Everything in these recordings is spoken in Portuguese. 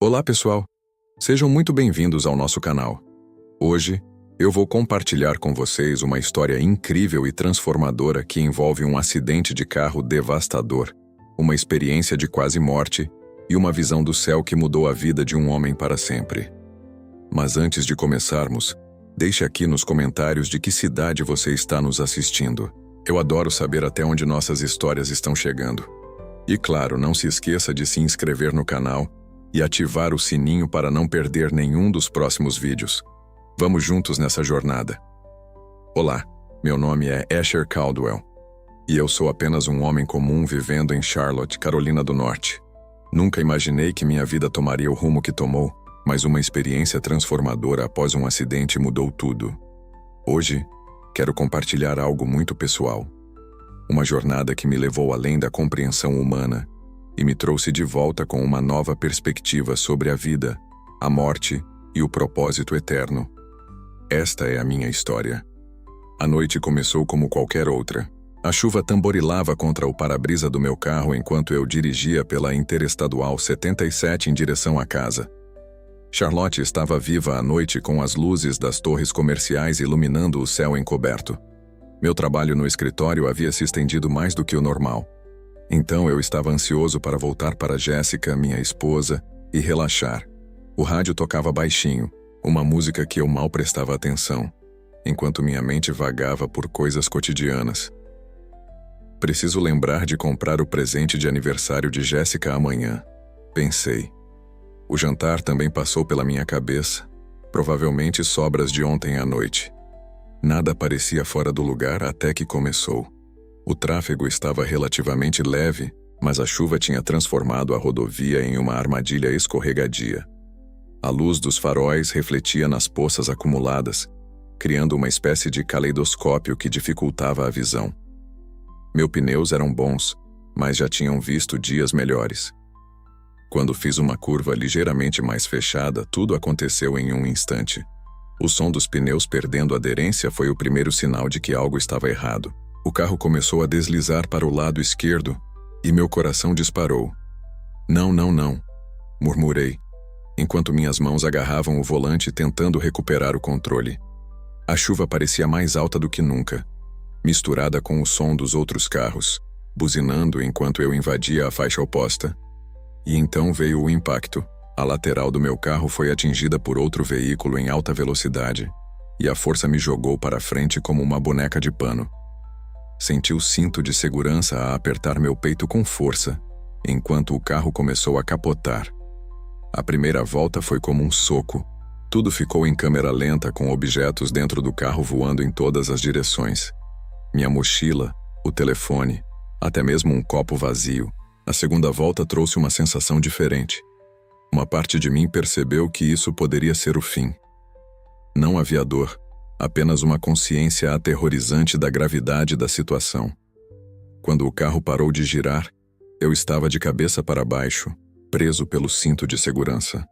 Olá, pessoal! Sejam muito bem-vindos ao nosso canal. Hoje, eu vou compartilhar com vocês uma história incrível e transformadora que envolve um acidente de carro devastador, uma experiência de quase morte e uma visão do céu que mudou a vida de um homem para sempre. Mas antes de começarmos, deixe aqui nos comentários de que cidade você está nos assistindo. Eu adoro saber até onde nossas histórias estão chegando. E claro, não se esqueça de se inscrever no canal e ativar o sininho para não perder nenhum dos próximos vídeos. Vamos juntos nessa jornada. Olá, meu nome é Asher Caldwell e eu sou apenas um homem comum vivendo em Charlotte, Carolina do Norte. Nunca imaginei que minha vida tomaria o rumo que tomou, mas uma experiência transformadora após um acidente mudou tudo. Hoje, quero compartilhar algo muito pessoal. Uma jornada que me levou além da compreensão humana e me trouxe de volta com uma nova perspectiva sobre a vida, a morte e o propósito eterno. Esta é a minha história. A noite começou como qualquer outra. A chuva tamborilava contra o para-brisa do meu carro enquanto eu dirigia pela Interestadual 77 em direção à casa. Charlotte estava viva à noite com as luzes das torres comerciais iluminando o céu encoberto. Meu trabalho no escritório havia se estendido mais do que o normal. Então eu estava ansioso para voltar para Jéssica, minha esposa, e relaxar. O rádio tocava baixinho, uma música que eu mal prestava atenção, enquanto minha mente vagava por coisas cotidianas. Preciso lembrar de comprar o presente de aniversário de Jéssica amanhã, pensei. O jantar também passou pela minha cabeça, provavelmente sobras de ontem à noite. Nada parecia fora do lugar até que começou. O tráfego estava relativamente leve, mas a chuva tinha transformado a rodovia em uma armadilha escorregadia. A luz dos faróis refletia nas poças acumuladas, criando uma espécie de caleidoscópio que dificultava a visão. Meus pneus eram bons, mas já tinham visto dias melhores. Quando fiz uma curva ligeiramente mais fechada, tudo aconteceu em um instante. O som dos pneus perdendo aderência foi o primeiro sinal de que algo estava errado. O carro começou a deslizar para o lado esquerdo e meu coração disparou. Não, murmurei, enquanto minhas mãos agarravam o volante tentando recuperar o controle. A chuva parecia mais alta do que nunca, misturada com o som dos outros carros, buzinando enquanto eu invadia a faixa oposta. E então veio o impacto. A lateral do meu carro foi atingida por outro veículo em alta velocidade, e a força me jogou para frente como uma boneca de pano. Senti o cinto de segurança a apertar meu peito com força, enquanto o carro começou a capotar. A primeira volta foi como um soco. Tudo ficou em câmera lenta com objetos dentro do carro voando em todas as direções. Minha mochila, o telefone, até mesmo um copo vazio. A segunda volta trouxe uma sensação diferente. Uma parte de mim percebeu que isso poderia ser o fim. Não havia dor, apenas uma consciência aterrorizante da gravidade da situação. Quando o carro parou de girar, eu estava de cabeça para baixo, preso pelo cinto de segurança.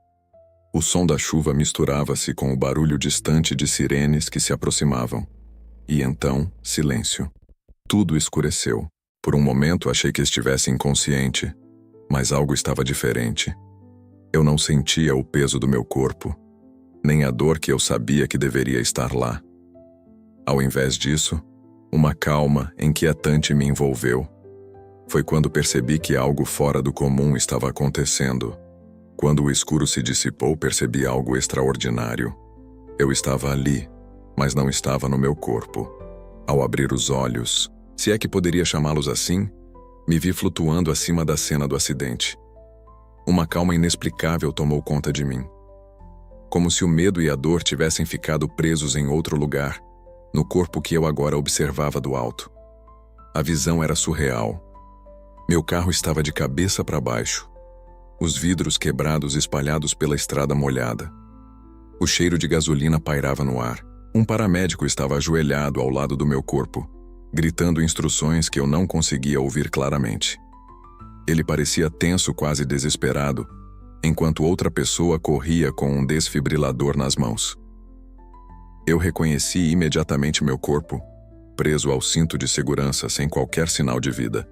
O som da chuva misturava-se com o barulho distante de sirenes que se aproximavam. E então, silêncio. Tudo escureceu. Por um momento achei que estivesse inconsciente, mas algo estava diferente. Eu não sentia o peso do meu corpo, nem a dor que eu sabia que deveria estar lá. Ao invés disso, uma calma inquietante me envolveu. Foi quando percebi que algo fora do comum estava acontecendo. Quando o escuro se dissipou, percebi algo extraordinário. Eu estava ali, mas não estava no meu corpo. Ao abrir os olhos, se é que poderia chamá-los assim, me vi flutuando acima da cena do acidente. Uma calma inexplicável tomou conta de mim. Como se o medo e a dor tivessem ficado presos em outro lugar, no corpo que eu agora observava do alto. A visão era surreal. Meu carro estava de cabeça para baixo, os vidros quebrados espalhados pela estrada molhada. O cheiro de gasolina pairava no ar. Um paramédico estava ajoelhado ao lado do meu corpo, gritando instruções que eu não conseguia ouvir claramente. Ele parecia tenso, quase desesperado, enquanto outra pessoa corria com um desfibrilador nas mãos. Eu reconheci imediatamente meu corpo, preso ao cinto de segurança sem qualquer sinal de vida.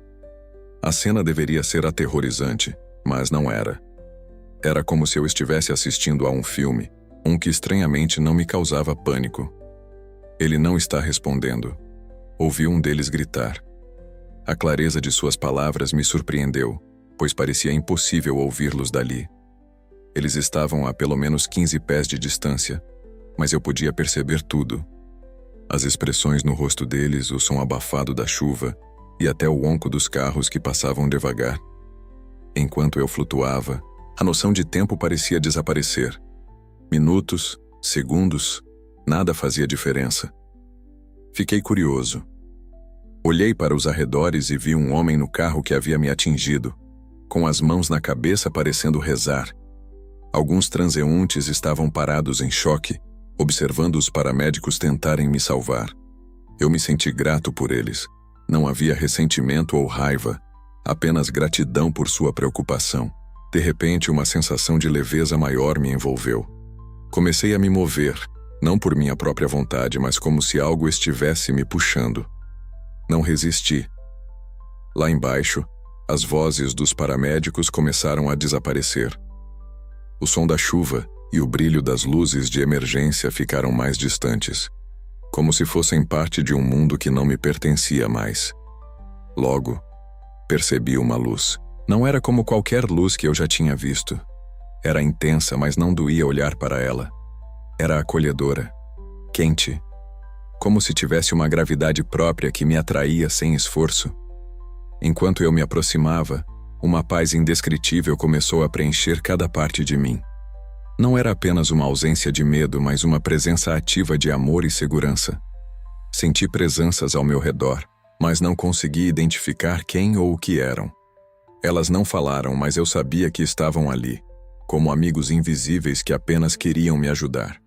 A cena deveria ser aterrorizante, mas não era. Era como se eu estivesse assistindo a um filme, um que estranhamente não me causava pânico. Ele não está respondendo. Ouvi um deles gritar. A clareza de suas palavras me surpreendeu, pois parecia impossível ouvi-los dali. Eles estavam a pelo menos 15 pés de distância, mas eu podia perceber tudo. As expressões no rosto deles, o som abafado da chuva e até o ronco dos carros que passavam devagar. Enquanto eu flutuava, a noção de tempo parecia desaparecer. Minutos, segundos, nada fazia diferença. Fiquei curioso. Olhei para os arredores e vi um homem no carro que havia me atingido, com as mãos na cabeça parecendo rezar. Alguns transeuntes estavam parados em choque, observando os paramédicos tentarem me salvar. Eu me senti grato por eles. Não havia ressentimento ou raiva, apenas gratidão por sua preocupação. De repente, uma sensação de leveza maior me envolveu. Comecei a me mover, não por minha própria vontade, mas como se algo estivesse me puxando. Não resisti. Lá embaixo, as vozes dos paramédicos começaram a desaparecer. O som da chuva e o brilho das luzes de emergência ficaram mais distantes, como se fossem parte de um mundo que não me pertencia mais. Logo, percebi uma luz. Não era como qualquer luz que eu já tinha visto. Era intensa, mas não doía olhar para ela. Era acolhedora, quente, como se tivesse uma gravidade própria que me atraía sem esforço. Enquanto eu me aproximava, uma paz indescritível começou a preencher cada parte de mim. Não era apenas uma ausência de medo, mas uma presença ativa de amor e segurança. Senti presenças ao meu redor, mas não consegui identificar quem ou o que eram. Elas não falaram, mas eu sabia que estavam ali, como amigos invisíveis que apenas queriam me ajudar.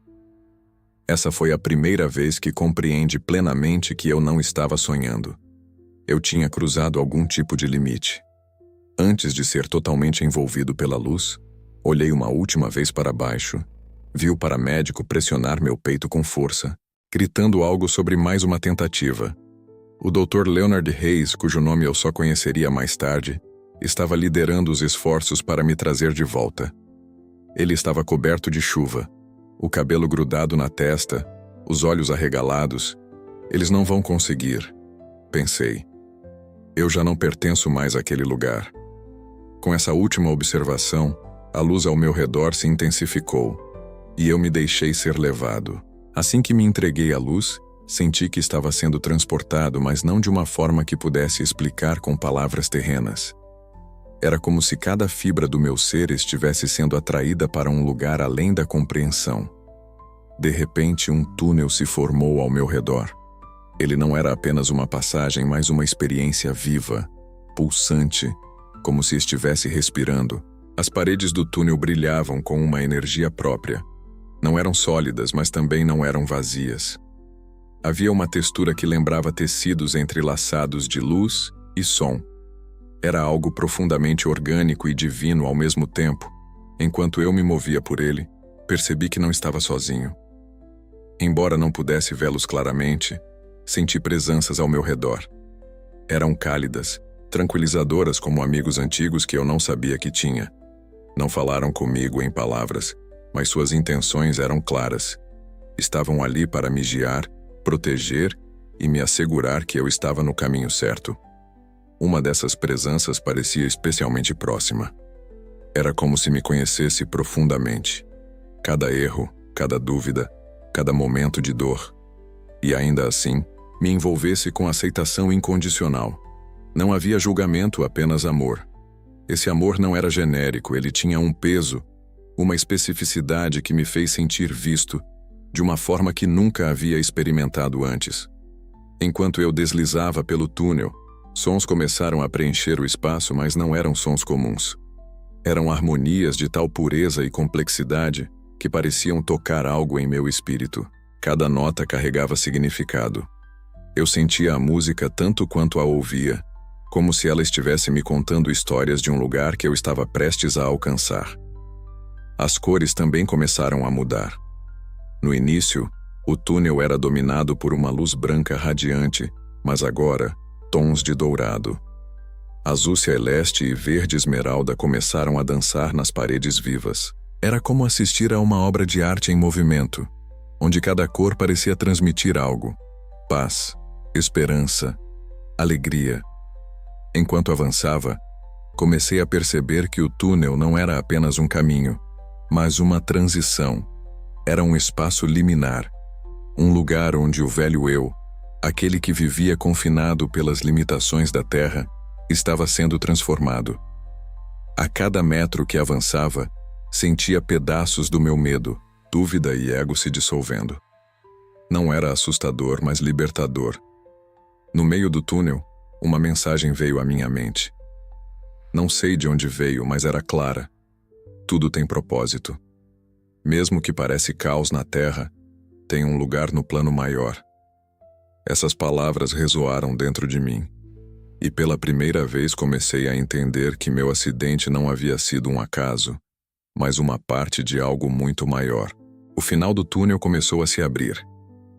Essa foi a primeira vez que compreendi plenamente que eu não estava sonhando. Eu tinha cruzado algum tipo de limite. Antes de ser totalmente envolvido pela luz, olhei uma última vez para baixo, vi o paramédico pressionar meu peito com força, gritando algo sobre mais uma tentativa. O Dr. Leonard Hayes, cujo nome eu só conheceria mais tarde, estava liderando os esforços para me trazer de volta. Ele estava coberto de chuva, o cabelo grudado na testa, os olhos arregalados. Eles não vão conseguir, pensei. Eu já não pertenço mais àquele lugar. Com essa última observação, a luz ao meu redor se intensificou, e eu me deixei ser levado. Assim que me entreguei à luz, senti que estava sendo transportado, mas não de uma forma que pudesse explicar com palavras terrenas. Era como se cada fibra do meu ser estivesse sendo atraída para um lugar além da compreensão. De repente, um túnel se formou ao meu redor. Ele não era apenas uma passagem, mas uma experiência viva, pulsante, como se estivesse respirando. As paredes do túnel brilhavam com uma energia própria. Não eram sólidas, mas também não eram vazias. Havia uma textura que lembrava tecidos entrelaçados de luz e som. Era algo profundamente orgânico e divino ao mesmo tempo. Enquanto eu me movia por ele, percebi que não estava sozinho. Embora não pudesse vê-los claramente, senti presenças ao meu redor. Eram cálidas, tranquilizadoras como amigos antigos que eu não sabia que tinha. Não falaram comigo em palavras, mas suas intenções eram claras. Estavam ali para me guiar, proteger e me assegurar que eu estava no caminho certo. Uma dessas presenças parecia especialmente próxima. Era como se me conhecesse profundamente. Cada erro, cada dúvida, cada momento de dor. E ainda assim, me envolvesse com aceitação incondicional. Não havia julgamento, apenas amor. Esse amor não era genérico, ele tinha um peso, uma especificidade que me fez sentir visto, de uma forma que nunca havia experimentado antes. Enquanto eu deslizava pelo túnel, sons começaram a preencher o espaço, mas não eram sons comuns. Eram harmonias de tal pureza e complexidade que pareciam tocar algo em meu espírito. Cada nota carregava significado. Eu sentia a música tanto quanto a ouvia, como se ela estivesse me contando histórias de um lugar que eu estava prestes a alcançar. As cores também começaram a mudar. No início, o túnel era dominado por uma luz branca radiante, mas agora, tons de dourado. Azul celeste e verde esmeralda começaram a dançar nas paredes vivas. Era como assistir a uma obra de arte em movimento, onde cada cor parecia transmitir algo: paz, esperança, alegria. Enquanto avançava, comecei a perceber que o túnel não era apenas um caminho, mas uma transição. Era um espaço liminar, um lugar onde o velho eu, aquele que vivia confinado pelas limitações da terra, estava sendo transformado. A cada metro que avançava, sentia pedaços do meu medo, dúvida e ego se dissolvendo. Não era assustador, mas libertador. No meio do túnel, uma mensagem veio à minha mente. Não sei de onde veio, mas era clara. Tudo tem propósito. Mesmo que parece caos na terra, tem um lugar no plano maior. Essas palavras ressoaram dentro de mim. E pela primeira vez comecei a entender que meu acidente não havia sido um acaso, mas uma parte de algo muito maior. O final do túnel começou a se abrir.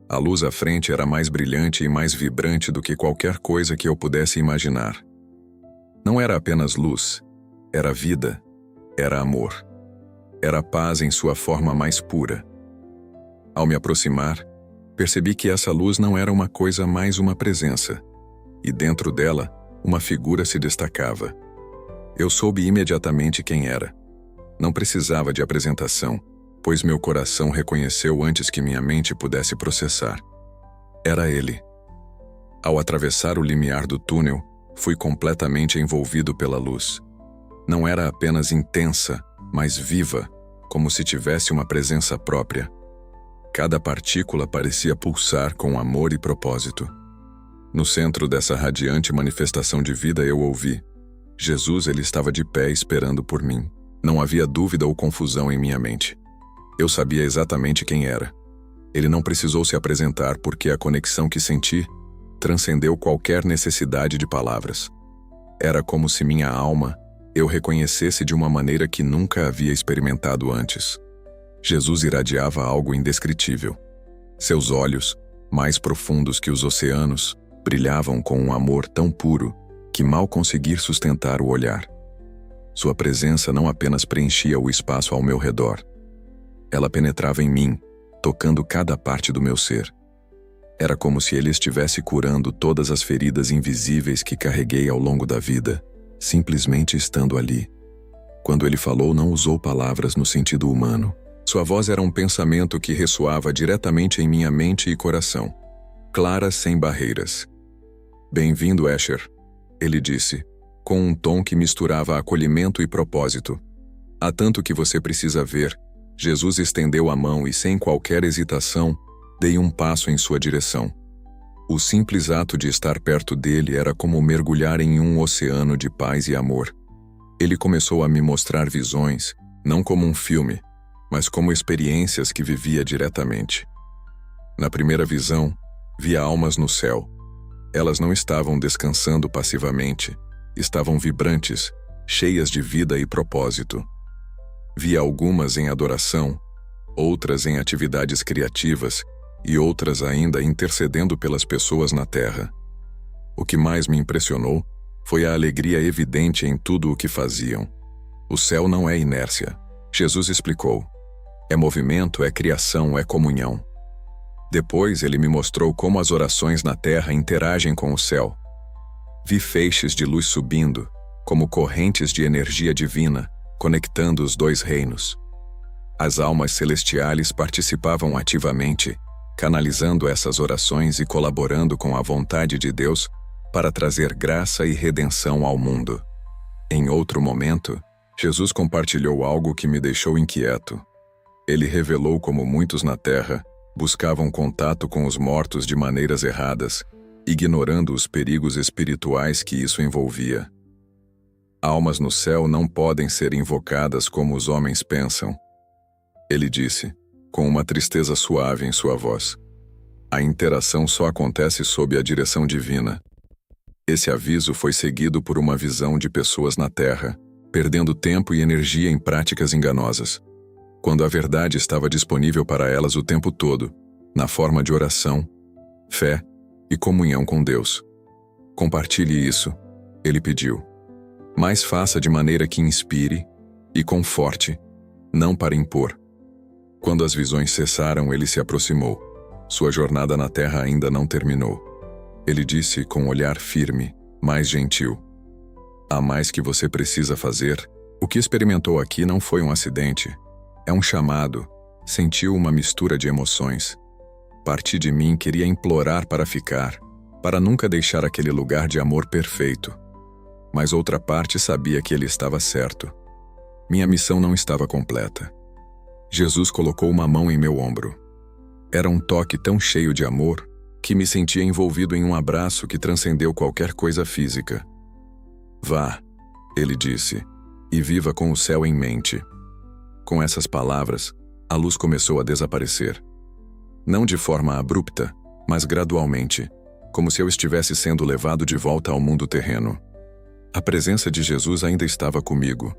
A luz à frente era mais brilhante e mais vibrante do que qualquer coisa que eu pudesse imaginar. Não era apenas luz, era vida, era amor. Era paz em sua forma mais pura. Ao me aproximar, percebi que essa luz não era uma coisa, mais uma presença. E dentro dela, uma figura se destacava. Eu soube imediatamente quem era. Não precisava de apresentação, pois meu coração reconheceu antes que minha mente pudesse processar. Era ele. Ao atravessar o limiar do túnel, fui completamente envolvido pela luz. Não era apenas intensa, mas viva, como se tivesse uma presença própria. Cada partícula parecia pulsar com amor e propósito. No centro dessa radiante manifestação de vida eu ouvi: Jesus, ele estava de pé esperando por mim. Não havia dúvida ou confusão em minha mente. Eu sabia exatamente quem era. Ele não precisou se apresentar porque a conexão que senti transcendeu qualquer necessidade de palavras. Era como se minha alma eu reconhecesse de uma maneira que nunca havia experimentado antes. Jesus irradiava algo indescritível. Seus olhos, mais profundos que os oceanos, brilhavam com um amor tão puro que mal consegui sustentar o olhar. Sua presença não apenas preenchia o espaço ao meu redor. Ela penetrava em mim, tocando cada parte do meu ser. Era como se ele estivesse curando todas as feridas invisíveis que carreguei ao longo da vida, simplesmente estando ali. Quando ele falou, não usou palavras no sentido humano. Sua voz era um pensamento que ressoava diretamente em minha mente e coração, clara, sem barreiras. "Bem-vindo, Asher", ele disse, com um tom que misturava acolhimento e propósito. "Há tanto que você precisa ver." Jesus estendeu a mão e, sem qualquer hesitação, dei um passo em sua direção. O simples ato de estar perto dele era como mergulhar em um oceano de paz e amor. Ele começou a me mostrar visões, não como um filme, mas como experiências que vivia diretamente. Na primeira visão, via almas no céu. Elas não estavam descansando passivamente, estavam vibrantes, cheias de vida e propósito. Via algumas em adoração, outras em atividades criativas e outras ainda intercedendo pelas pessoas na terra. O que mais me impressionou foi a alegria evidente em tudo o que faziam. O céu não é inércia, Jesus explicou. É movimento, é criação, é comunhão. Depois ele me mostrou como as orações na terra interagem com o céu. Vi feixes de luz subindo, como correntes de energia divina, conectando os dois reinos. As almas celestiais participavam ativamente, canalizando essas orações e colaborando com a vontade de Deus para trazer graça e redenção ao mundo. Em outro momento, Jesus compartilhou algo que me deixou inquieto. Ele revelou como muitos na terra buscavam contato com os mortos de maneiras erradas, ignorando os perigos espirituais que isso envolvia. Almas no céu não podem ser invocadas como os homens pensam. Ele disse, com uma tristeza suave em sua voz. A interação só acontece sob a direção divina. Esse aviso foi seguido por uma visão de pessoas na terra, perdendo tempo e energia em práticas enganosas, quando a verdade estava disponível para elas o tempo todo, na forma de oração, fé e comunhão com Deus. Compartilhe isso, ele pediu. mas faça de maneira que inspire e conforte, não para impor. Quando as visões cessaram, ele se aproximou. Sua jornada na terra ainda não terminou. Ele disse com um olhar firme, mais gentil: há mais que você precisa fazer. O que experimentou aqui não foi um acidente. É um chamado. Sentiu uma mistura de emoções. Parte de mim queria implorar para ficar, para nunca deixar aquele lugar de amor perfeito. Mas outra parte sabia que ele estava certo. Minha missão não estava completa. Jesus colocou uma mão em meu ombro. Era um toque tão cheio de amor que me sentia envolvido em um abraço que transcendeu qualquer coisa física. Vá, ele disse, e viva com o céu em mente. Com essas palavras, a luz começou a desaparecer. Não de forma abrupta, mas gradualmente, como se eu estivesse sendo levado de volta ao mundo terreno. A presença de Jesus ainda estava comigo,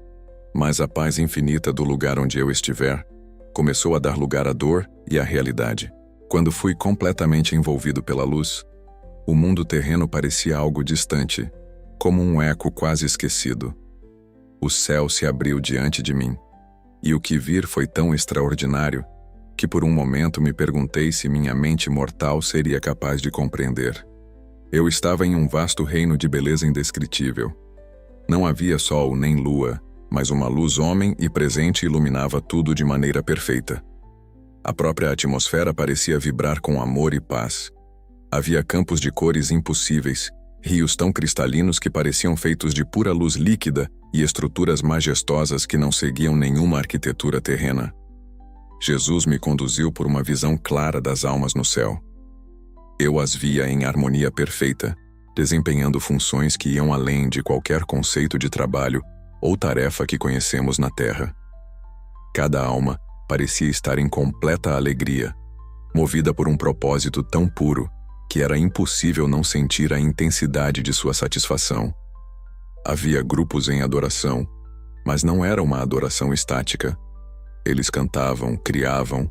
mas a paz infinita do lugar onde eu estiver começou a dar lugar à dor e à realidade. Quando fui completamente envolvido pela luz, o mundo terreno parecia algo distante, como um eco quase esquecido. O céu se abriu diante de mim, e o que vir foi tão extraordinário que por um momento me perguntei se minha mente mortal seria capaz de compreender. Eu estava em um vasto reino de beleza indescritível. Não havia sol nem lua, mas uma luz homem e presente iluminava tudo de maneira perfeita. A própria atmosfera parecia vibrar com amor e paz. Havia campos de cores impossíveis, rios tão cristalinos que pareciam feitos de pura luz líquida e estruturas majestosas que não seguiam nenhuma arquitetura terrena. Jesus me conduziu por uma visão clara das almas no céu. Eu as via em harmonia perfeita, desempenhando funções que iam além de qualquer conceito de trabalho ou tarefa que conhecemos na Terra. Cada alma parecia estar em completa alegria, movida por um propósito tão puro que era impossível não sentir a intensidade de sua satisfação. Havia grupos em adoração, mas não era uma adoração estática. Eles cantavam, criavam,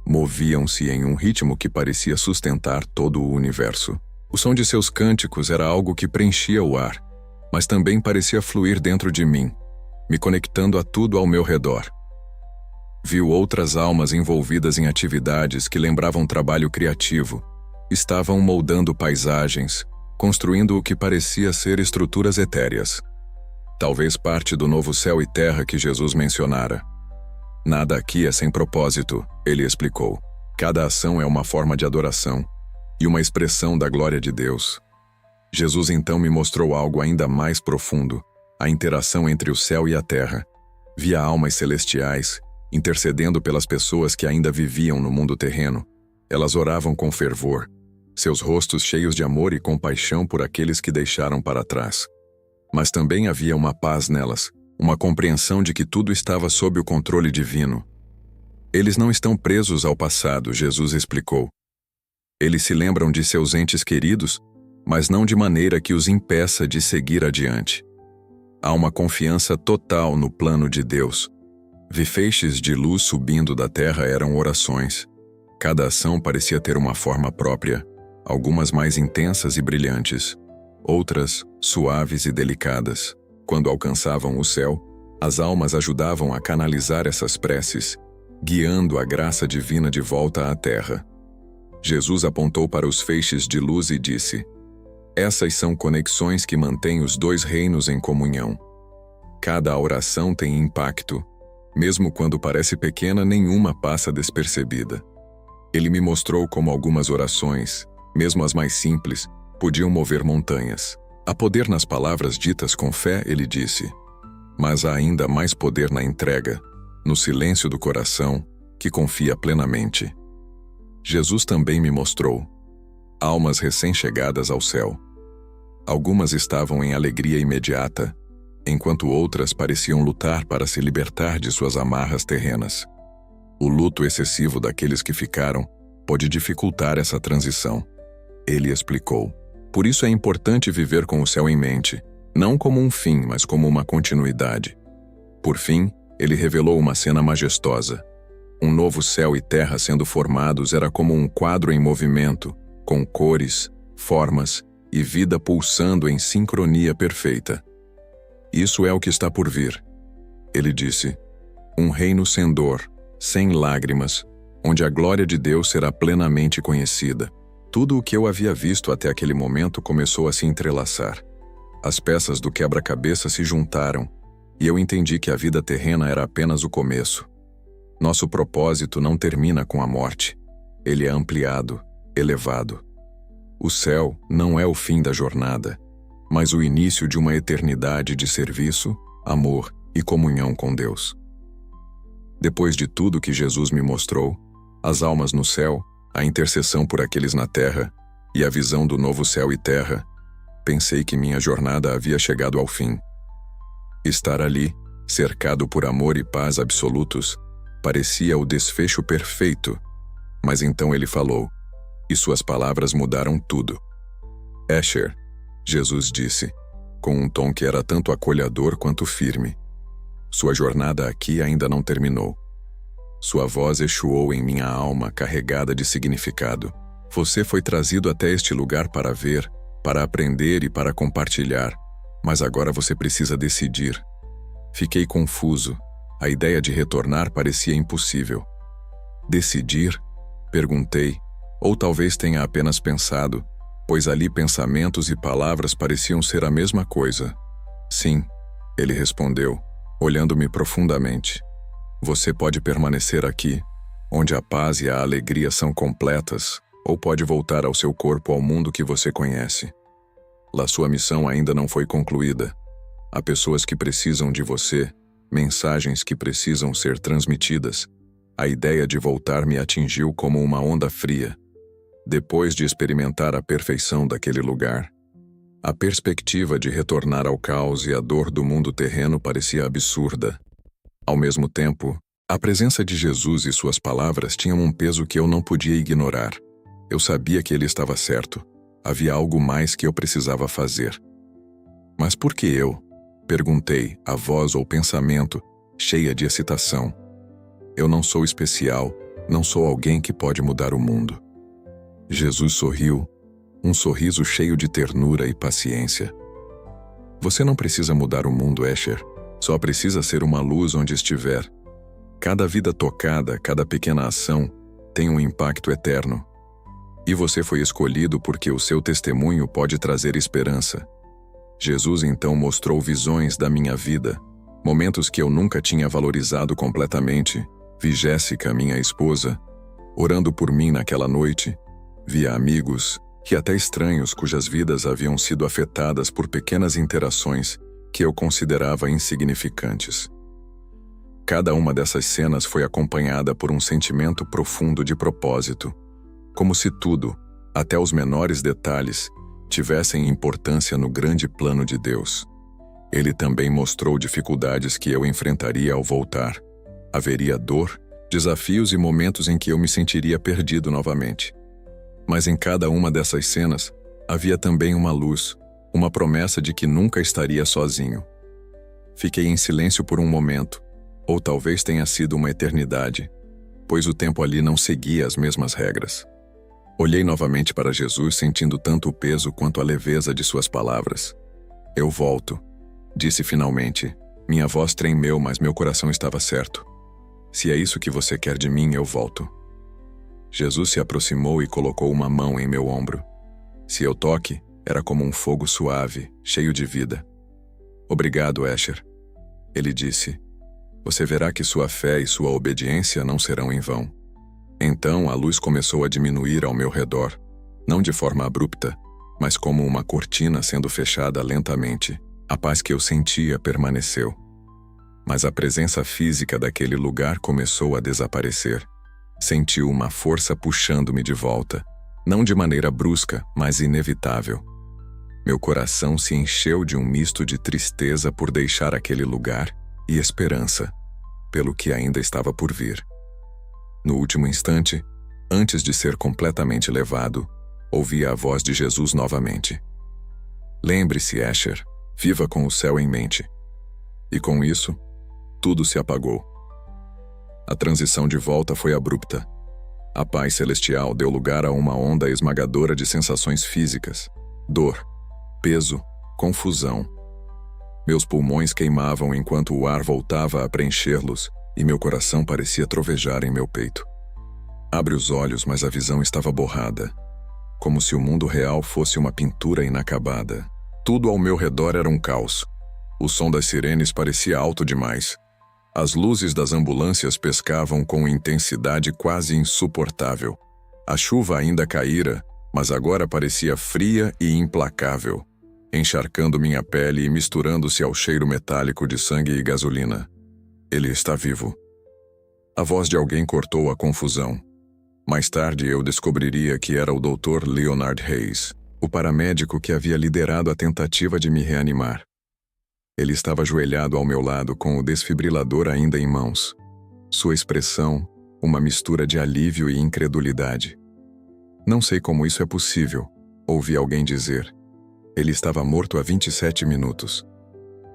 moviam-se em um ritmo que parecia sustentar todo o universo. O som de seus cânticos era algo que preenchia o ar, mas também parecia fluir dentro de mim, me conectando a tudo ao meu redor. Viu outras almas envolvidas em atividades que lembravam trabalho criativo. Estavam moldando paisagens, construindo o que parecia ser estruturas etéreas. Talvez parte do novo céu e terra que Jesus mencionara. Nada aqui é sem propósito, ele explicou. Cada ação é uma forma de adoração e uma expressão da glória de Deus. Jesus então me mostrou algo ainda mais profundo, a interação entre o céu e a terra. Via almas celestiais, intercedendo pelas pessoas que ainda viviam no mundo terreno. Elas oravam com fervor, seus rostos cheios de amor e compaixão por aqueles que deixaram para trás. Mas também havia uma paz nelas, uma compreensão de que tudo estava sob o controle divino. Eles não estão presos ao passado, Jesus explicou. Eles se lembram de seus entes queridos, mas não de maneira que os impeça de seguir adiante. Há uma confiança total no plano de Deus. Vi feixes de luz subindo da terra eram orações. Cada ação parecia ter uma forma própria, algumas mais intensas e brilhantes, outras suaves e delicadas. Quando alcançavam o céu, as almas ajudavam a canalizar essas preces, guiando a graça divina de volta à terra. Jesus apontou para os feixes de luz e disse: essas são conexões que mantêm os dois reinos em comunhão. Cada oração tem impacto. Mesmo quando parece pequena, nenhuma passa despercebida. Ele me mostrou como algumas orações, mesmo as mais simples, podiam mover montanhas. Há poder nas palavras ditas com fé, ele disse. Mas há ainda mais poder na entrega, no silêncio do coração, que confia plenamente. Jesus também me mostrou almas recém-chegadas ao céu. Algumas estavam em alegria imediata, enquanto outras pareciam lutar para se libertar de suas amarras terrenas. O luto excessivo daqueles que ficaram pode dificultar essa transição. Ele explicou. Por isso é importante viver com o céu em mente, não como um fim, mas como uma continuidade. Por fim, ele revelou uma cena majestosa. Um novo céu e terra sendo formados era como um quadro em movimento, com cores, formas e vida pulsando em sincronia perfeita. Isso é o que está por vir. Ele disse: um reino sem dor, sem lágrimas, onde a glória de Deus será plenamente conhecida. Tudo o que eu havia visto até aquele momento começou a se entrelaçar. As peças do quebra-cabeça se juntaram, e eu entendi que a vida terrena era apenas o começo. Nosso propósito não termina com a morte. Ele é ampliado, elevado. O céu não é o fim da jornada, mas o início de uma eternidade de serviço, amor e comunhão com Deus. Depois de tudo que Jesus me mostrou, as almas no céu, a intercessão por aqueles na terra e a visão do novo céu e terra, pensei que minha jornada havia chegado ao fim. Estar ali, cercado por amor e paz absolutos, parecia o desfecho perfeito, mas então ele falou, e suas palavras mudaram tudo. Asher, Jesus disse, com um tom que era tanto acolhedor quanto firme. Sua jornada aqui ainda não terminou. Sua voz ecoou em minha alma carregada de significado. Você foi trazido até este lugar para ver, para aprender e para compartilhar, mas agora você precisa decidir. Fiquei confuso. A ideia de retornar parecia impossível. Decidir? Perguntei, ou talvez tenha apenas pensado, pois ali pensamentos e palavras pareciam ser a mesma coisa. Sim, ele respondeu, olhando-me profundamente. Você pode permanecer aqui, onde a paz e a alegria são completas, ou pode voltar ao seu corpo ao mundo que você conhece. Lá sua missão ainda não foi concluída. Há pessoas que precisam de você, mensagens que precisam ser transmitidas. A ideia de voltar me atingiu como uma onda fria. Depois de experimentar a perfeição daquele lugar, a perspectiva de retornar ao caos e à dor do mundo terreno parecia absurda. Ao mesmo tempo, a presença de Jesus e suas palavras tinham um peso que eu não podia ignorar. Eu sabia que ele estava certo. Havia algo mais que eu precisava fazer. Mas por que eu? Perguntei, a voz ou pensamento, cheia de excitação. Eu não sou especial, não sou alguém que pode mudar o mundo. Jesus sorriu, um sorriso cheio de ternura e paciência. Você não precisa mudar o mundo, Asher. Só precisa ser uma luz onde estiver. Cada vida tocada, cada pequena ação, tem um impacto eterno. E você foi escolhido porque o seu testemunho pode trazer esperança. Jesus então mostrou visões da minha vida, momentos que eu nunca tinha valorizado completamente. Vi Jéssica, minha esposa, orando por mim naquela noite. Via amigos, e até estranhos cujas vidas haviam sido afetadas por pequenas interações que eu considerava insignificantes. Cada uma dessas cenas foi acompanhada por um sentimento profundo de propósito, como se tudo, até os menores detalhes, tivessem importância no grande plano de Deus. Ele também mostrou dificuldades que eu enfrentaria ao voltar. Haveria dor, desafios e momentos em que eu me sentiria perdido novamente. Mas em cada uma dessas cenas, havia também uma luz, uma promessa de que nunca estaria sozinho. Fiquei em silêncio por um momento, ou talvez tenha sido uma eternidade, pois o tempo ali não seguia as mesmas regras. Olhei novamente para Jesus, sentindo tanto o peso quanto a leveza de suas palavras. Eu volto, disse finalmente. Minha voz tremeu, mas meu coração estava certo. Se é isso que você quer de mim, eu volto. Jesus se aproximou e colocou uma mão em meu ombro. Seu toque era como um fogo suave, cheio de vida. Obrigado, Asher. Ele disse. Você verá que sua fé e sua obediência não serão em vão. Então a luz começou a diminuir ao meu redor, não de forma abrupta, mas como uma cortina sendo fechada lentamente. A paz que eu sentia permaneceu. Mas a presença física daquele lugar começou a desaparecer. Senti uma força puxando-me de volta, não de maneira brusca, mas inevitável. Meu coração se encheu de um misto de tristeza por deixar aquele lugar e esperança, pelo que ainda estava por vir. No último instante, antes de ser completamente levado, ouvi a voz de Jesus novamente. Lembre-se, Asher, viva com o céu em mente. E com isso, tudo se apagou. A transição de volta foi abrupta. A paz celestial deu lugar a uma onda esmagadora de sensações físicas, dor, peso, confusão. Meus pulmões queimavam enquanto o ar voltava a preenchê-los e meu coração parecia trovejar em meu peito. Abri os olhos, mas a visão estava borrada, como se o mundo real fosse uma pintura inacabada. Tudo ao meu redor era um caos. O som das sirenes parecia alto demais. As luzes das ambulâncias pescavam com intensidade quase insuportável. A chuva ainda caíra, mas agora parecia fria e implacável, encharcando minha pele e misturando-se ao cheiro metálico de sangue e gasolina. Ele está vivo. A voz de alguém cortou a confusão. Mais tarde eu descobriria que era o Dr. Leonard Hayes, o paramédico que havia liderado a tentativa de me reanimar. Ele estava ajoelhado ao meu lado com o desfibrilador ainda em mãos. Sua expressão, uma mistura de alívio e incredulidade. Não sei como isso é possível, ouvi alguém dizer. Ele estava morto há 27 minutos.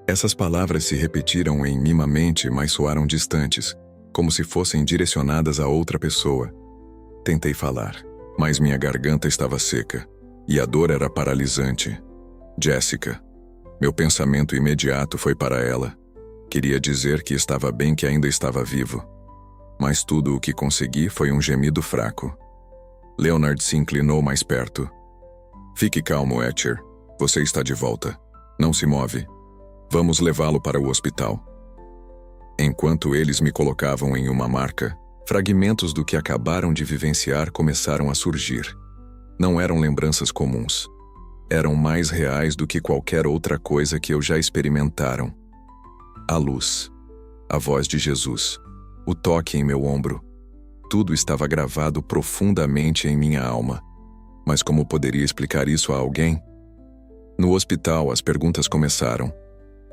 Essas palavras se repetiram em minha mente, mas soaram distantes, como se fossem direcionadas a outra pessoa. Tentei falar, mas minha garganta estava seca, e a dor era paralisante. Jessica. Meu pensamento imediato foi para ela. Queria dizer que estava bem, que ainda estava vivo. Mas tudo o que consegui foi um gemido fraco. Leonard se inclinou mais perto. Fique calmo, Etcher. Você está de volta. Não se move. Vamos levá-lo para o hospital. Enquanto eles me colocavam em uma maca, fragmentos do que acabaram de vivenciar começaram a surgir. Não eram lembranças comuns. Eram mais reais do que qualquer outra coisa que eu já experimentaram. A luz, a voz de Jesus, o toque em meu ombro. Tudo estava gravado profundamente em minha alma. Mas como poderia explicar isso a alguém? No hospital, as perguntas começaram.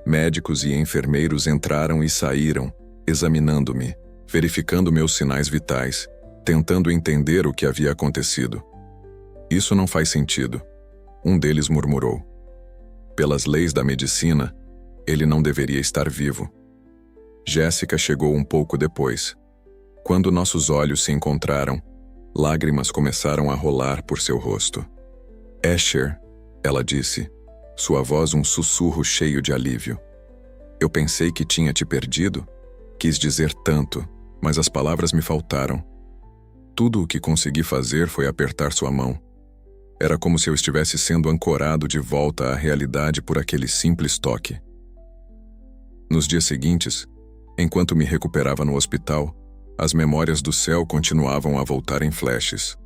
Médicos e enfermeiros entraram e saíram, examinando-me, verificando meus sinais vitais, tentando entender o que havia acontecido. Isso não faz sentido. Um deles murmurou. Pelas leis da medicina, ele não deveria estar vivo. Jessica chegou um pouco depois. Quando nossos olhos se encontraram, lágrimas começaram a rolar por seu rosto. Asher, ela disse, sua voz um sussurro cheio de alívio. Eu pensei que tinha te perdido. Quis dizer tanto, mas as palavras me faltaram. Tudo o que consegui fazer foi apertar sua mão. Era como se eu estivesse sendo ancorado de volta à realidade por aquele simples toque. Nos dias seguintes, enquanto me recuperava no hospital, as memórias do céu continuavam a voltar em flashes.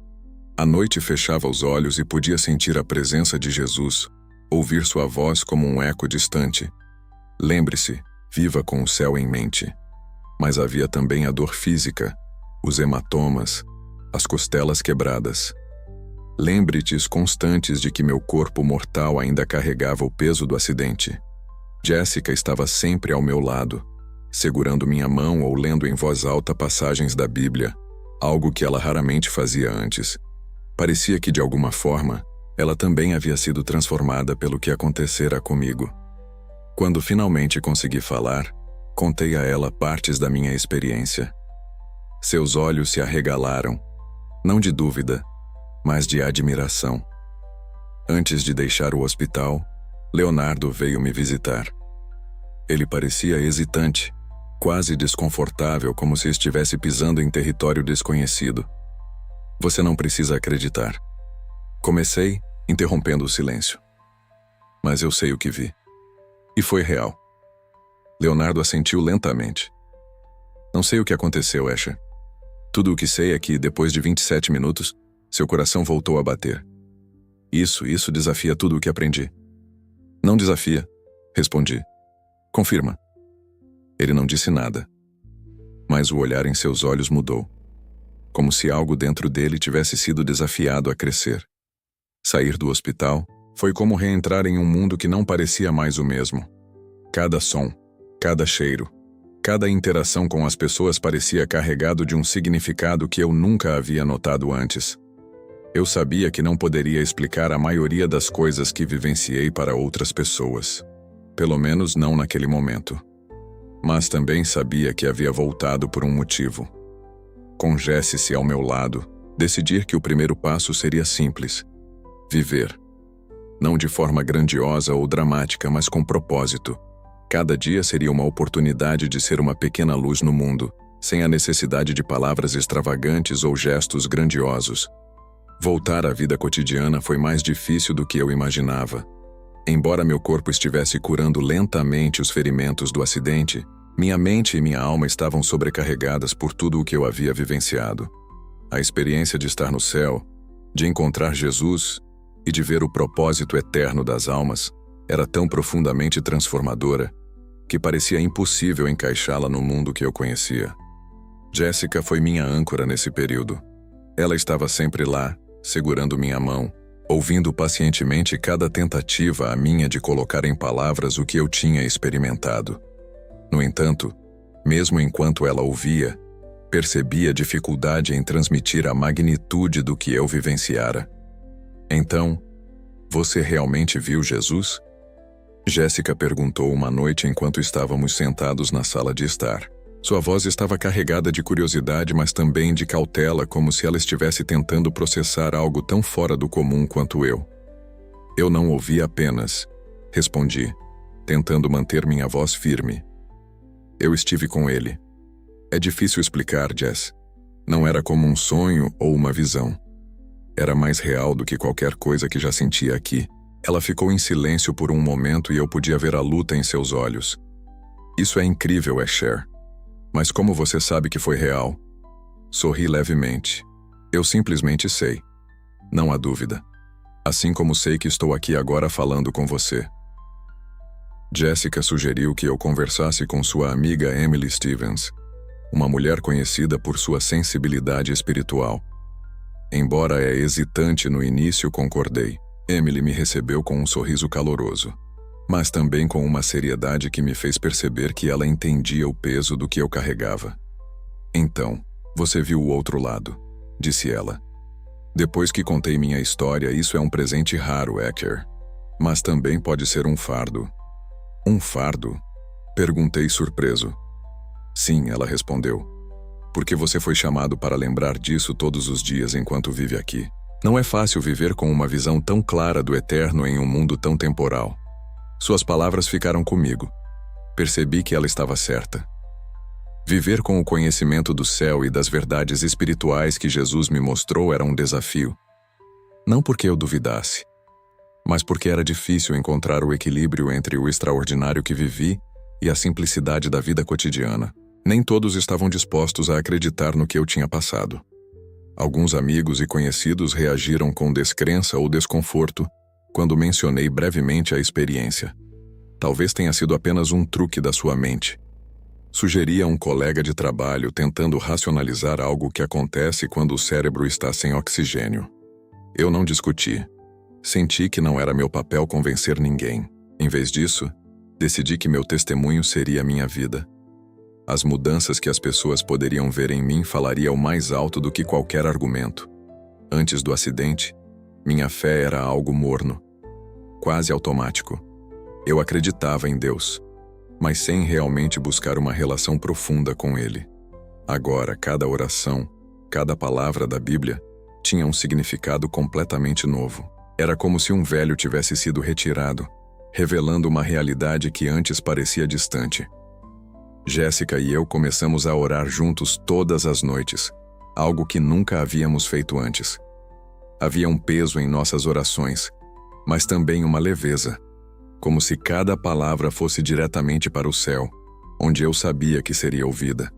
À noite fechava os olhos e podia sentir a presença de Jesus, ouvir sua voz como um eco distante. Lembre-se, viva com o céu em mente. Mas havia também a dor física, os hematomas, as costelas quebradas. Lembre-te constantes de que meu corpo mortal ainda carregava o peso do acidente. Jessica estava sempre ao meu lado, segurando minha mão ou lendo em voz alta passagens da Bíblia, algo que ela raramente fazia antes. Parecia que, de alguma forma, ela também havia sido transformada pelo que acontecera comigo. Quando finalmente consegui falar, contei a ela partes da minha experiência. Seus olhos se arregalaram, não de dúvida, mas de admiração. Antes de deixar o hospital, Leonardo veio me visitar. Ele parecia hesitante, quase desconfortável, como se estivesse pisando em território desconhecido. Você não precisa acreditar. Comecei, interrompendo o silêncio. Mas eu sei o que vi. E foi real. Leonardo assentiu lentamente. Não sei o que aconteceu, Asher. Tudo o que sei é que, depois de 27 minutos, seu coração voltou a bater. Isso desafia tudo o que aprendi. Não desafia, respondi. Confirma. Ele não disse nada. Mas o olhar em seus olhos mudou. Como se algo dentro dele tivesse sido desafiado a crescer. Sair do hospital foi como reentrar em um mundo que não parecia mais o mesmo. Cada som, cada cheiro, cada interação com as pessoas parecia carregado de um significado que eu nunca havia notado antes. Eu sabia que não poderia explicar a maioria das coisas que vivenciei para outras pessoas. Pelo menos não naquele momento. Mas também sabia que havia voltado por um motivo. Com Jessie ao meu lado, decidir que o primeiro passo seria simples. Viver. Não de forma grandiosa ou dramática, mas com propósito. Cada dia seria uma oportunidade de ser uma pequena luz no mundo, sem a necessidade de palavras extravagantes ou gestos grandiosos. Voltar à vida cotidiana foi mais difícil do que eu imaginava. Embora meu corpo estivesse curando lentamente os ferimentos do acidente, minha mente e minha alma estavam sobrecarregadas por tudo o que eu havia vivenciado. A experiência de estar no céu, de encontrar Jesus e de ver o propósito eterno das almas era tão profundamente transformadora que parecia impossível encaixá-la no mundo que eu conhecia. Jessica foi minha âncora nesse período. Ela estava sempre lá, segurando minha mão, ouvindo pacientemente cada tentativa minha de colocar em palavras o que eu tinha experimentado. No entanto, mesmo enquanto ela ouvia, percebia dificuldade em transmitir a magnitude do que eu vivenciara. Então, você realmente viu Jesus? Jéssica perguntou uma noite enquanto estávamos sentados na sala de estar. Sua voz estava carregada de curiosidade, mas também de cautela, como se ela estivesse tentando processar algo tão fora do comum quanto eu. Eu não ouvi apenas, respondi, tentando manter minha voz firme. Eu estive com ele. É difícil explicar, Jess. Não era como um sonho ou uma visão. Era mais real do que qualquer coisa que já sentia aqui. Ela ficou em silêncio por um momento e eu podia ver a luta em seus olhos. Isso é incrível, Asher. Mas como você sabe que foi real? Sorri levemente. Eu simplesmente sei. Não há dúvida. Assim como sei que estou aqui agora falando com você. Jessica sugeriu que eu conversasse com sua amiga Emily Stevens, uma mulher conhecida por sua sensibilidade espiritual. Embora hesitante no início, concordei. Emily me recebeu com um sorriso caloroso, mas também com uma seriedade que me fez perceber que ela entendia o peso do que eu carregava. Então, você viu o outro lado, disse ela. Depois que contei minha história, isso é um presente raro, Ecker. Mas também pode ser um fardo. Um fardo? Perguntei surpreso. Sim, ela respondeu. Porque você foi chamado para lembrar disso todos os dias enquanto vive aqui. Não é fácil viver com uma visão tão clara do eterno em um mundo tão temporal. Suas palavras ficaram comigo. Percebi que ela estava certa. Viver com o conhecimento do céu e das verdades espirituais que Jesus me mostrou era um desafio. Não porque eu duvidasse, mas porque era difícil encontrar o equilíbrio entre o extraordinário que vivi e a simplicidade da vida cotidiana. Nem todos estavam dispostos a acreditar no que eu tinha passado. Alguns amigos e conhecidos reagiram com descrença ou desconforto quando mencionei brevemente a experiência. Talvez tenha sido apenas um truque da sua mente. Sugeri a um colega de trabalho tentando racionalizar algo que acontece quando o cérebro está sem oxigênio. Eu não discuti. Senti que não era meu papel convencer ninguém. Em vez disso, decidi que meu testemunho seria minha vida. As mudanças que as pessoas poderiam ver em mim falariam mais alto do que qualquer argumento. Antes do acidente, minha fé era algo morno, quase automático. Eu acreditava em Deus, mas sem realmente buscar uma relação profunda com Ele. Agora, cada oração, cada palavra da Bíblia, tinha um significado completamente novo. Era como se um véu tivesse sido retirado, revelando uma realidade que antes parecia distante. Jéssica e eu começamos a orar juntos todas as noites, algo que nunca havíamos feito antes. Havia um peso em nossas orações, mas também uma leveza, como se cada palavra fosse diretamente para o céu, onde eu sabia que seria ouvida.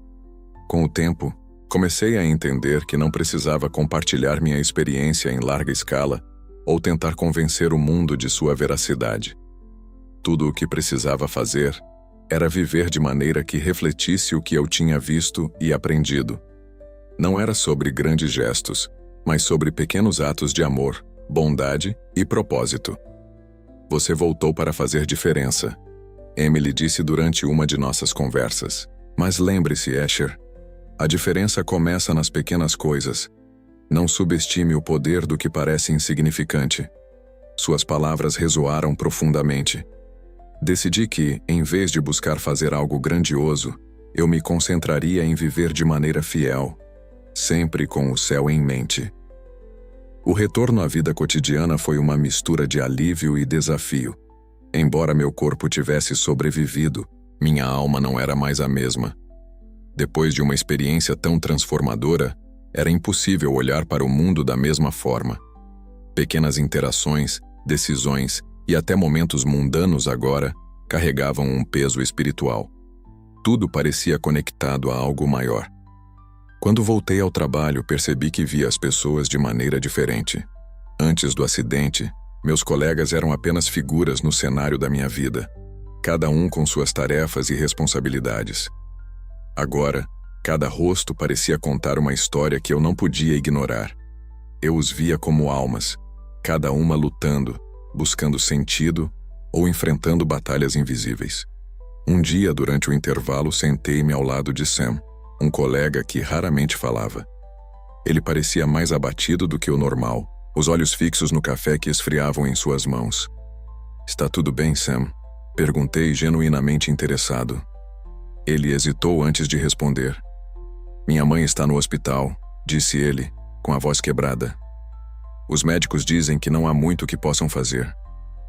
Com o tempo, comecei a entender que não precisava compartilhar minha experiência em larga escala ou tentar convencer o mundo de sua veracidade. Tudo o que precisava fazer era viver de maneira que refletisse o que eu tinha visto e aprendido. Não era sobre grandes gestos, mas sobre pequenos atos de amor, bondade e propósito. Você voltou para fazer diferença, Emily disse durante uma de nossas conversas. Mas lembre-se, Asher, a diferença começa nas pequenas coisas. Não subestime o poder do que parece insignificante. Suas palavras ressoaram profundamente. Decidi que, em vez de buscar fazer algo grandioso, eu me concentraria em viver de maneira fiel, sempre com o céu em mente. O retorno à vida cotidiana foi uma mistura de alívio e desafio. Embora meu corpo tivesse sobrevivido, minha alma não era mais a mesma. Depois de uma experiência tão transformadora, era impossível olhar para o mundo da mesma forma. Pequenas interações, decisões e até momentos mundanos agora carregavam um peso espiritual. Tudo parecia conectado a algo maior. Quando voltei ao trabalho, percebi que via as pessoas de maneira diferente. Antes do acidente, meus colegas eram apenas figuras no cenário da minha vida, cada um com suas tarefas e responsabilidades. Agora, cada rosto parecia contar uma história que eu não podia ignorar. Eu os via como almas, cada uma lutando, buscando sentido ou enfrentando batalhas invisíveis. Um dia, durante o intervalo, sentei-me ao lado de Sam, um colega que raramente falava. Ele parecia mais abatido do que o normal, os olhos fixos no café que esfriavam em suas mãos. "Está tudo bem, Sam?" Perguntei, genuinamente interessado. Ele hesitou antes de responder. "Minha mãe está no hospital", disse ele, com a voz quebrada. "Os médicos dizem que não há muito que possam fazer.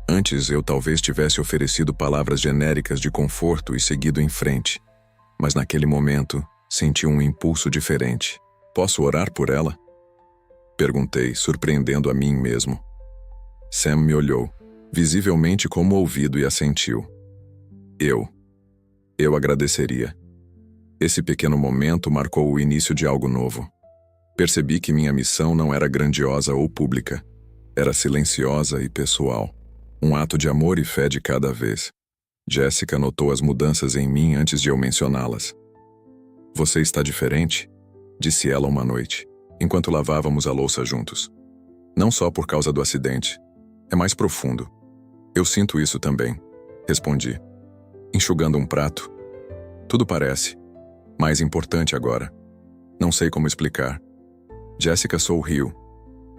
Antes eu talvez tivesse oferecido palavras genéricas de conforto e seguido em frente. Mas naquele momento, senti um impulso diferente. Posso orar por ela?" Perguntei, surpreendendo a mim mesmo. Sam me olhou, visivelmente comovido, e assentiu. Eu agradeceria. Esse pequeno momento marcou o início de algo novo. Percebi que minha missão não era grandiosa ou pública. Era silenciosa e pessoal. Um ato de amor e fé de cada vez. Jessica notou as mudanças em mim antes de eu mencioná-las. "Você está diferente?" disse ela uma noite, enquanto lavávamos a louça juntos. "Não só por causa do acidente. É mais profundo." "Eu sinto isso também", respondi, enxugando um prato. "Tudo parece mais importante agora. Não sei como explicar." Jessica sorriu.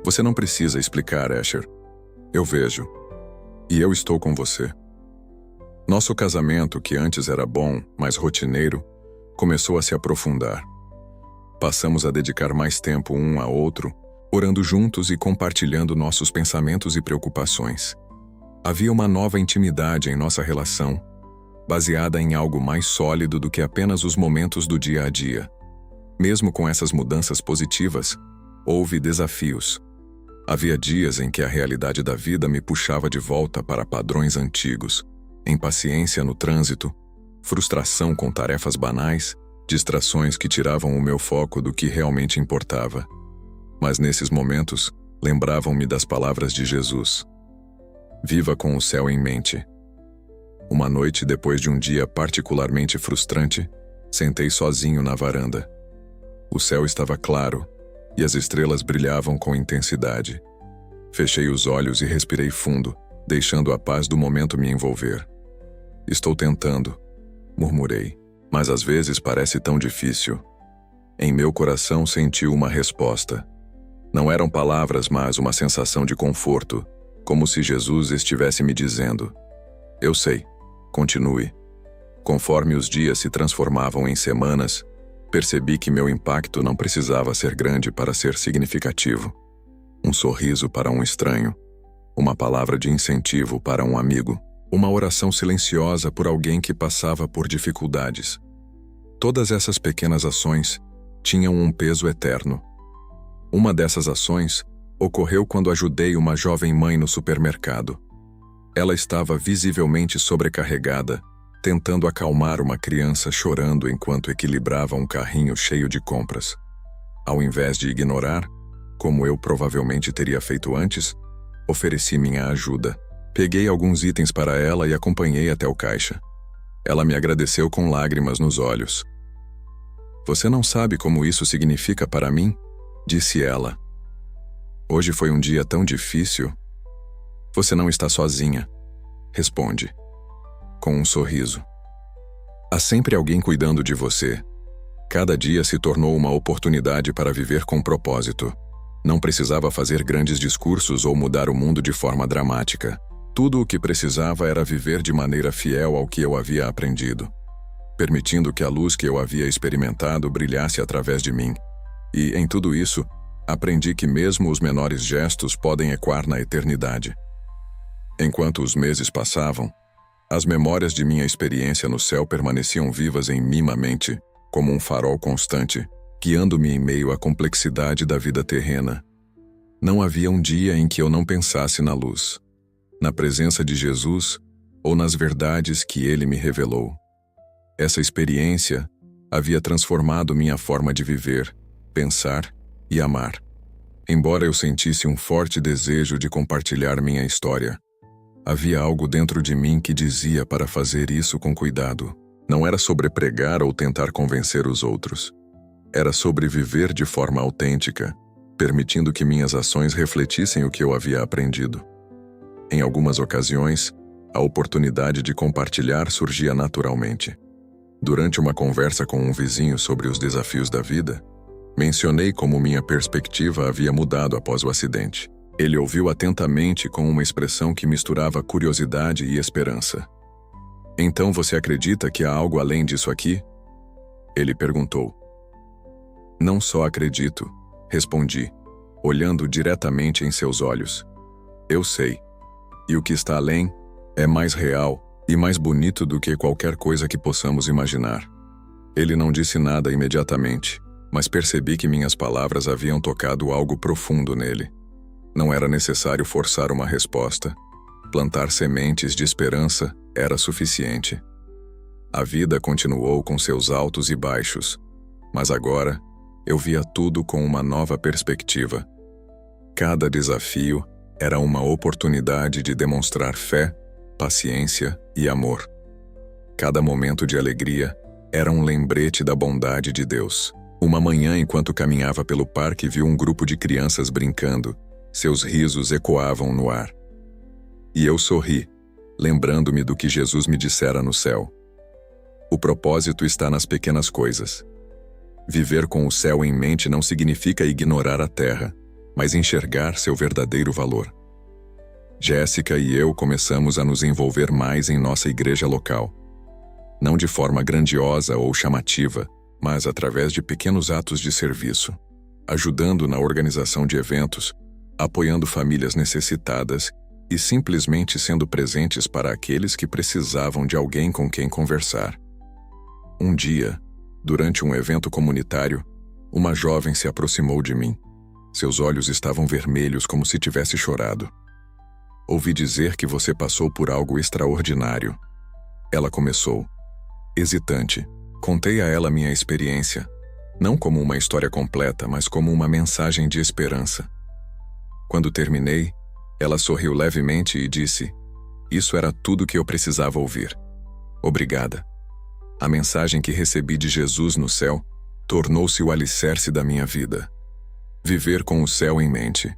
"Você não precisa explicar, Asher. Eu vejo. E eu estou com você." Nosso casamento, que antes era bom, mas rotineiro, começou a se aprofundar. Passamos a dedicar mais tempo um a outro, orando juntos e compartilhando nossos pensamentos e preocupações. Havia uma nova intimidade em nossa relação, baseada em algo mais sólido do que apenas os momentos do dia a dia. Mesmo com essas mudanças positivas, houve desafios. Havia dias em que a realidade da vida me puxava de volta para padrões antigos, impaciência no trânsito, frustração com tarefas banais, distrações que tiravam o meu foco do que realmente importava. Mas nesses momentos, lembravam-me das palavras de Jesus. Viva com o céu em mente. Uma noite, depois de um dia particularmente frustrante, sentei sozinho na varanda. O céu estava claro e as estrelas brilhavam com intensidade. Fechei os olhos e respirei fundo, deixando a paz do momento me envolver. "Estou tentando", murmurei, "mas às vezes parece tão difícil." Em meu coração senti uma resposta. Não eram palavras, mas uma sensação de conforto, como se Jesus estivesse me dizendo: "Eu sei, continue." Conforme os dias se transformavam em semanas, percebi que meu impacto não precisava ser grande para ser significativo. Um sorriso para um estranho, uma palavra de incentivo para um amigo, uma oração silenciosa por alguém que passava por dificuldades. Todas essas pequenas ações tinham um peso eterno. Uma dessas ações ocorreu quando ajudei uma jovem mãe no supermercado. Ela estava visivelmente sobrecarregada, tentando acalmar uma criança chorando enquanto equilibrava um carrinho cheio de compras. Ao invés de ignorar, como eu provavelmente teria feito antes, ofereci minha ajuda. Peguei alguns itens para ela e acompanhei até o caixa. Ela me agradeceu com lágrimas nos olhos. "Você não sabe como isso significa para mim?" disse ela. "Hoje foi um dia tão difícil." "Você não está sozinha", responde, com um sorriso. "Há sempre alguém cuidando de você." Cada dia se tornou uma oportunidade para viver com propósito. Não precisava fazer grandes discursos ou mudar o mundo de forma dramática. Tudo o que precisava era viver de maneira fiel ao que eu havia aprendido, permitindo que a luz que eu havia experimentado brilhasse através de mim. E, em tudo isso, aprendi que mesmo os menores gestos podem ecoar na eternidade. Enquanto os meses passavam, as memórias de minha experiência no céu permaneciam vivas em minha mente, como um farol constante, guiando-me em meio à complexidade da vida terrena. Não havia um dia em que eu não pensasse na luz, na presença de Jesus ou nas verdades que ele me revelou. Essa experiência havia transformado minha forma de viver, pensar e amar. Embora eu sentisse um forte desejo de compartilhar minha história, havia algo dentro de mim que dizia para fazer isso com cuidado. Não era sobre pregar ou tentar convencer os outros. Era sobre viver de forma autêntica, permitindo que minhas ações refletissem o que eu havia aprendido. Em algumas ocasiões, a oportunidade de compartilhar surgia naturalmente. Durante uma conversa com um vizinho sobre os desafios da vida, mencionei como minha perspectiva havia mudado após o acidente. Ele ouviu atentamente com uma expressão que misturava curiosidade e esperança. "Então você acredita que há algo além disso aqui?" Ele perguntou. "Não só acredito", respondi, olhando diretamente em seus olhos. "Eu sei. E o que está além é mais real e mais bonito do que qualquer coisa que possamos imaginar." Ele não disse nada imediatamente, mas percebi que minhas palavras haviam tocado algo profundo nele. Não era necessário forçar uma resposta. Plantar sementes de esperança era suficiente. A vida continuou com seus altos e baixos, mas agora eu via tudo com uma nova perspectiva. Cada desafio era uma oportunidade de demonstrar fé, paciência e amor. Cada momento de alegria era um lembrete da bondade de Deus. Uma manhã, enquanto caminhava pelo parque, vi um grupo de crianças brincando. Seus risos ecoavam no ar. E eu sorri, lembrando-me do que Jesus me dissera no céu. O propósito está nas pequenas coisas. Viver com o céu em mente não significa ignorar a terra, mas enxergar seu verdadeiro valor. Jéssica e eu começamos a nos envolver mais em nossa igreja local. Não de forma grandiosa ou chamativa, mas através de pequenos atos de serviço, ajudando na organização de eventos, apoiando famílias necessitadas e simplesmente sendo presentes para aqueles que precisavam de alguém com quem conversar. Um dia, durante um evento comunitário, uma jovem se aproximou de mim. Seus olhos estavam vermelhos como se tivesse chorado. "Ouvi dizer que você passou por algo extraordinário." Ela começou. Hesitante, contei a ela minha experiência, não como uma história completa, mas como uma mensagem de esperança. Quando terminei, ela sorriu levemente e disse: "Isso era tudo que eu precisava ouvir. Obrigada." A mensagem que recebi de Jesus no céu tornou-se o alicerce da minha vida. Viver com o céu em mente.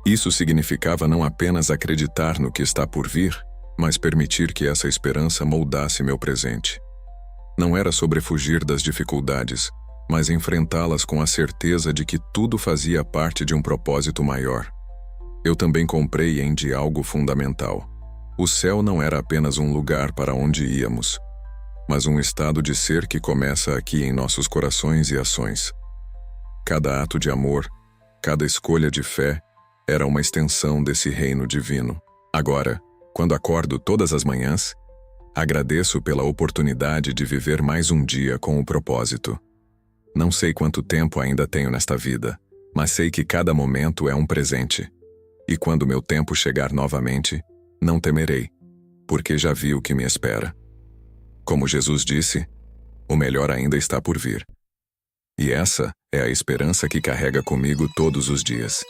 Isso significava não apenas acreditar no que está por vir, mas permitir que essa esperança moldasse meu presente. Não era sobre fugir das dificuldades, mas enfrentá-las com a certeza de que tudo fazia parte de um propósito maior. Eu também compreendi algo fundamental. O céu não era apenas um lugar para onde íamos, mas um estado de ser que começa aqui em nossos corações e ações. Cada ato de amor, cada escolha de fé, era uma extensão desse reino divino. Agora, quando acordo todas as manhãs, agradeço pela oportunidade de viver mais um dia com o propósito. Não sei quanto tempo ainda tenho nesta vida, mas sei que cada momento é um presente. E quando meu tempo chegar novamente, não temerei, porque já vi o que me espera. Como Jesus disse, o melhor ainda está por vir. E essa é a esperança que carrega comigo todos os dias.